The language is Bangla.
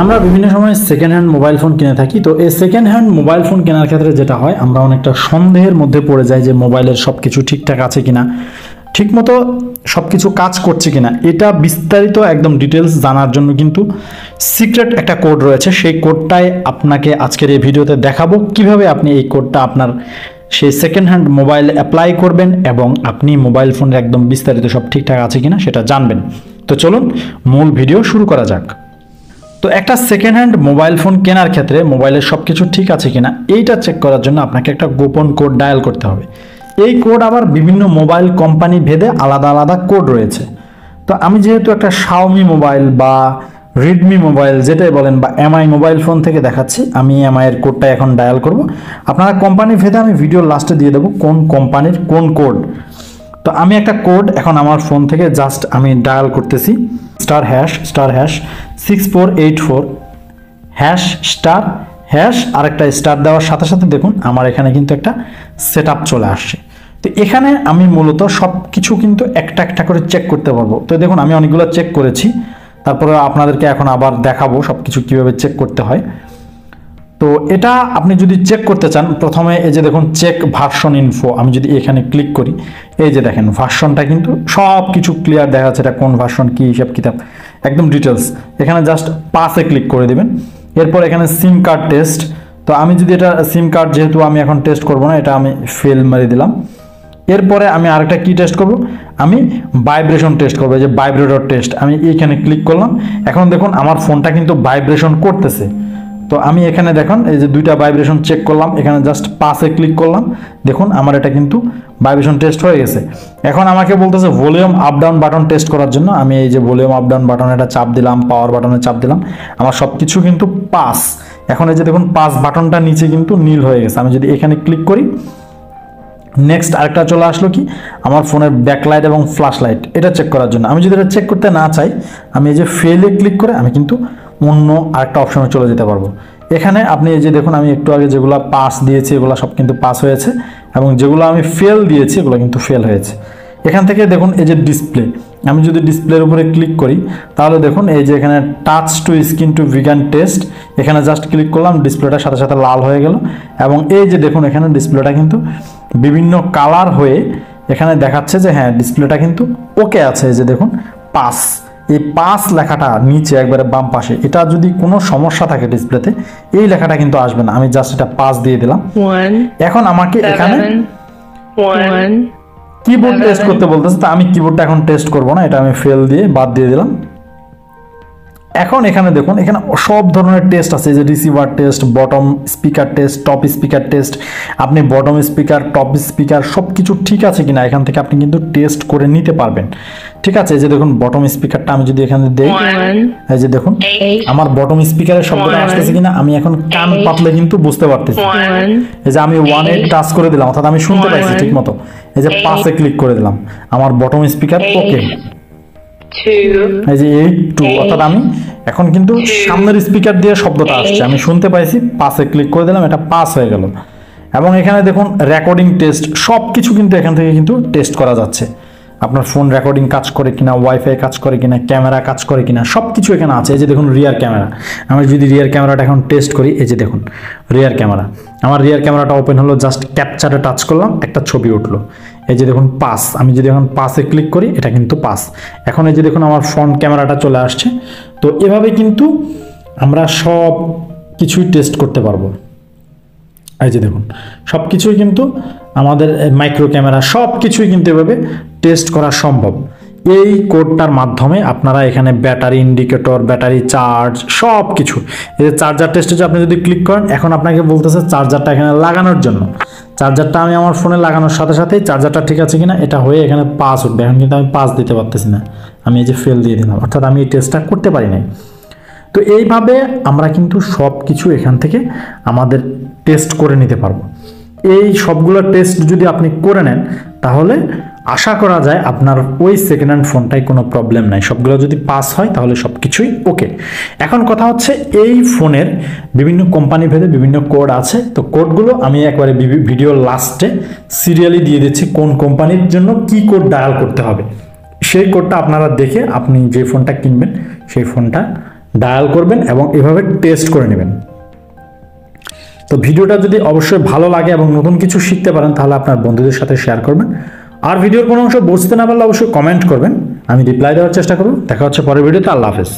আমরা বিভিন্ন সময় সেকেন্ড হ্যান্ড মোবাইল ফোন কিনে থাকি। তো এই সেকেন্ড হ্যান্ড মোবাইল ফোন কেনার ক্ষেত্রে যেটা হয়, আমরা অনেকটা সন্দেহের মধ্যে পড়ে যাই যে মোবাইলের সব কিছু ঠিকঠাক আছে কিনা, ঠিকমতো সব কিছু কাজ করছে কিনা। এটা বিস্তারিত একদম ডিটেলস জানার জন্য কিন্তু সিক্রেট একটা কোড রয়েছে। সেই কোডটাই আপনাকে আজকের এই ভিডিওতে দেখাবো, কিভাবে আপনি এই কোডটা আপনার সেই সেকেন্ড হ্যান্ড মোবাইল অ্যাপ্লাই করবেন এবং আপনি মোবাইল ফোনের একদম বিস্তারিত সব ঠিকঠাক আছে কিনা সেটা জানবেন। তো চলুন মূল ভিডিও শুরু করা যাক। তো একটা সেকেন্ড হ্যান্ড মোবাইল ফোন কেনার ক্ষেত্রে মোবাইলের সব কিছু ঠিক আছে কিনা এইটা চেক করার জন্য আপনাকে একটা গোপন কোড ডায়াল করতে হবে। এই কোড আবার বিভিন্ন মোবাইল কোম্পানি ভেদে আলাদা আলাদা কোড রয়েছে। তো আমি যেহেতু একটা শাওমি মোবাইল বা রেডমি মোবাইল যেটাই বলেন বা এমআই মোবাইল ফোন থেকে দেখাচ্ছি, আমি এমআই এর কোডটা এখন ডায়াল করব। আপনারা কোম্পানি ভেদে আমি ভিডিওর লাস্টে দিয়ে দেবো কোন কোম্পানির কোন কোড। তো আমি একটা কোড এখন আমার ফোন থেকে জাস্ট আমি ডায়াল করতেছি, *#*6484 আরেকটা স্টার দেওয়ার সাথে সাথে দেখুন আমার এখানে কিন্তু একটা সেটআপ চলে আসছে। তো এখানে আমি মূলত সব কিছু কিন্তু একটা একটা করে চেক করতে পারবো। তো দেখুন আমি অনেকগুলো চেক করেছি, তারপরে আপনাদেরকে এখন আবার দেখাবো সব কিছু কীভাবে চেক করতে হয়। তো এটা আপনি যদি চেক করতে চান, প্রথমে এই যে দেখুন চেক ভার্সন ইনফো, আমি যদি এখানে ক্লিক করি, এই যে দেখেন ভার্সনটা কিন্তু সব কিছু ক্লিয়ার দেখা যাচ্ছে, এটা কোন ভার্সন কী হিসাব কিতাব একদম ডিটেলস। এখানে জাস্ট পাসে ক্লিক করে দেবেন। এরপর এখানে সিম কার্ড টেস্ট। তো আমি যদি এটা সিম কার্ড যেহেতু আমি এখন টেস্ট করব না, এটা আমি ফেল মারি দিলাম। এরপরে আমি আরেকটা কি টেস্ট করব, আমি ভাইব্রেশন টেস্ট করবো, যে ভাইব্রেটর টেস্ট। আমি এইখানে ক্লিক করলাম, এখন দেখুন আমার ফোনটা কিন্তু ভাইব্রেশন করতেছে। তো আমি এখানে দেখুন এই যে দুইটা ভাইব্রেশন চেক করলাম, এখানে জাস্ট পাসে ক্লিক করলাম, দেখুন আমার এটা কিন্তু ভাইব্রেশন টেস্ট হয়ে গেছে। এখন আমাকে বলতেছে volume up down button test করার জন্য। আমি এই যে ভলিউম আপ ডাউন বাটন এটা চাপ দিলাম, পাওয়ার বাটনে চাপ দিলাম, আমার সব কিছু কিন্তু পাস। এখন এই যে দেখুন পাস বাটনটা নিচে কিন্তু নীল হয়ে গেছে। আমি যদি এখানে ক্লিক করি, নেক্সট আরেকটা চলে আসলো কি, আমার ফোনের ব্যাকলাইট এবং ফ্ল্যাশ লাইট, এটা চেক করার জন্য। আমি যদি এটা চেক করতে না চাই, আমি এই যে ফেলে ক্লিক করে আমি কিন্তু অন্য আরেকটা অপশনে চলে যেতে পারবো। এখানে আপনি এই যে দেখুন আমি একটু আগে যেগুলো পাস দিয়েছি এগুলো সব কিন্তু পাস হয়েছে, এবং যেগুলো আমি ফেল দিয়েছি এগুলো কিন্তু ফেল হয়েছে। এখান থেকে দেখুন এই যে ডিসপ্লে, আমি যদি ডিসপ্লের উপরে ক্লিক করি তাহলে দেখুন এই যে এখানে টাচ টু স্ক্রিন টু ভিগান টেস্ট, এখানে জাস্ট ক্লিক করলাম, ডিসপ্লেটার সাথে সাথে লাল হয়ে গেল। এবং এই যে দেখুন এখানে ডিসপ্লেটা কিন্তু বিভিন্ন কালার হয়ে এখানে দেখাচ্ছে যে হ্যাঁ ডিসপ্লেটা কিন্তু ওকে আছে। এই যে দেখুন পাস, এই পাস লেখাটা নিচে একবারে বাম পাশে, এটা যদি কোনো সমস্যা থাকে ডিসপ্লেতে এই লেখাটা কিন্তু আসবে না। আমি জাস্ট এটা পাস দিয়ে দিলাম। এখন আমাকে এখানে কিবোর্ড টেস্ট করতে বলতেছে, তো আমি কিবোর্ডটা এখন টেস্ট করব না, এটা আমি ফেল দিয়ে বাদ দিয়ে দিলাম। এখন এখানে দেখুন এখানে সব ধরনের টেস্ট আছে, যে receiver test, bottom speaker test, top speaker test. আপনি বটম স্পিকার, টপ স্পিকার সব কিছু ঠিক আছে কিনা এখান থেকে আপনি কিন্তু টেস্ট করে নিতে পারবেন। ঠিক আছে, এই যে দেখুন বটম স্পিকারটা আমি যদি এখানে দেই, এই যে দেখুন আমার বটম স্পিকারের শব্দটা আসতেছে কিনা আমি এখন কান পাতলে কিন্তু বুঝতে পারতেছি। এই যে আমি 1 টাচ করে দিলাম, অর্থাৎ আমি শুনতে পাইছি ঠিক মতো। এই যে পাসে ক্লিক করে দিলাম, আমার বটম স্পিকার ওকে। এই যে 8 অর্থাৎ আমি এখন কিন্তু সামনের স্পিকার দিয়ে শব্দটা আসছে, আমি শুনতে পাইছি, পাসে ক্লিক করে দিলাম, এটা পাস হয়ে গেল। এবং এখানে দেখুন রেকর্ডিং টেস্ট, সব কিছু কিন্তু এখান থেকে কিন্তু টেস্ট করা যাচ্ছে। আপনার ফোন রেকর্ডিং কাজ করে কিনা, ওয়াইফাই কাজ করে কিনা, ক্যামেরা কাজ করে কিনা সব কিছু এখানে আছে। এই যে দেখুন রিয়ার ক্যামেরা, আমি যদি রিয়ার ক্যামেরাটা এখন টেস্ট করি, এই যে দেখুন রিয়ার ক্যামেরা, আমার রিয়ার ক্যামেরাটা ওপেন হলো, জাস্ট ক্যাপচারে টাচ করলাম, একটা ছবি উঠলো। এই যে দেখুন পাস, আমি যদি এখন পাসে ক্লিক করি এটা কিন্তু পাস। এখন এই যে দেখুন আমার ফ্রন্ট ক্যামেরাটা চলে আসছে। তো এভাবে কিন্তু আমরা সব কিছুই টেস্ট করতে পারবো। এই যে দেখুন সব কিছুই কিন্তু আমাদের মাইক্রো ক্যামেরা সব কিছুই কিন্তু এভাবে টেস্ট করা সম্ভব এই কোডটার মাধ্যমে। আপনারা এখানে ব্যাটারি ইন্ডিকেটর, ব্যাটারি চার্জ সব কিছু, এই যে চার্জার টেস্টে যে আপনি যদি ক্লিক করেন, এখন আপনাকে বলতেছে চার্জারটা এখানে লাগানোর জন্য। চার্জারটা আমি আমার ফোনে লাগানোর সাথে সাথেই চার্জারটা ঠিক আছে কিনা এটা হয়ে এখানে পাস উঠবে। এখন কিন্তু আমি পাস দিতে পারতেছি না, আমি এই যে ফেল দিয়ে দিলাম, অর্থাৎ আমি এই টেস্টটা করতে পারি নাই। তো এইভাবে আমরা কিন্তু সব কিছু এখান থেকে আমাদের টেস্ট করে নিতে পারবো। এই সবগুলো টেস্ট যদি আপনি করে নেন তাহলে আশা করা যায় আপনার ওই সেকেন্ড হ্যান্ড ফোনটাই কোনো প্রবলেম নাই। সবগুলো যদি পাস হয় তাহলে সব কিছুই ওকে। এখন কথা হচ্ছে এই ফোনের বিভিন্ন কোম্পানি ভেদে বিভিন্ন কোড আছে। তো কোডগুলো আমি একবারে ভিডিও লাস্টে সিরিয়ালি দিয়ে দিচ্ছি, কোন কোম্পানির জন্য কি কোড ডায়াল করতে হবে। সেই কোডটা আপনারা দেখে আপনি যে ফোনটা কিনবেন সেই ফোনটা ডায়াল করবেন এবং এভাবে টেস্ট করে নেবেন। তো ভিডিওটা যদি অবশ্যই ভালো লাগে এবং নতুন কিছু শিখতে পারেন তাহলে আপনার বন্ধুদের সাথে শেয়ার করবেন। আর ভিডিওর কোনো অংশ বুঝতে না পারলে অবশ্যই কমেন্ট করবেন, আমি রিপ্লাই দেওয়ার চেষ্টা করব। দেখা হচ্ছে পরের ভিডিওতে। আল্লাহ হাফেজ।